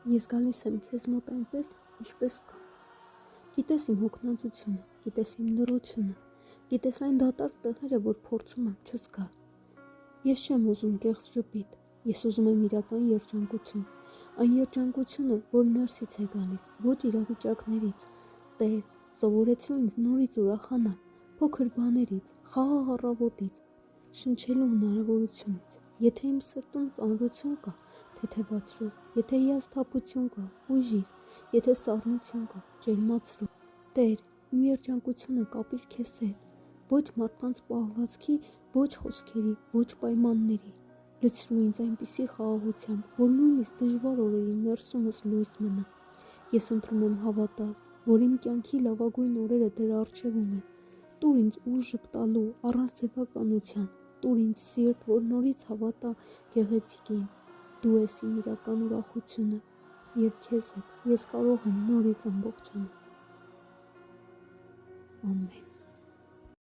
ես գալիս եմ քեզ մոտ այնպես, ինչպես կա։ Գիտես իմ հոգնածությունը, գիտես իմ լռությունը, գիտես այն դատարկ տեղերը, որ փորձում եմ չզգալ։ Ես չեմ ուզում կեղծ ժպիտ, ես ուզում եմ իրական երջանկություն, այն երջանկությունը, որ ներսից է գալիս, ոչ իրավիճակներից։ Տեր, սովորեցրու ինձ նորից ուրախանալ, փոքր բաներից, խաղաղ առավոտից, շնչելու հնարավորությունից։ Եթե իմ սրտում ծանրություն կա, թեթևացրու, եթե հիասթափություն կա, բուժիր, եթե սառնություն կա, ջերմացրու։ Տեր, իմ երջանկությունը կապիր քեզ հետ, ոչ մարդկանց պահվածքի, ոչ խոսքերի, ոչ պայմանների։ Լցրու ինձ այնպիսի խաղաղությամբ, որ նույնիսկ դժվար օրերին ներսումս լույս մնա։ Ես ընտրում եմ հավատալ, որ իմ կյանքի լավագույն օրերը դեռ առջևում են։ Տուր ինձ ուժ ժպտալու, առանց ձևականության, տուր ինձ սիրտ, որ նորից հավատա գեղեցիկին։ Դու ես իմ իրական ուրախությունը, և քեզ հետ ես կարող եմ նորից ամբողջանալ։ Ամեն։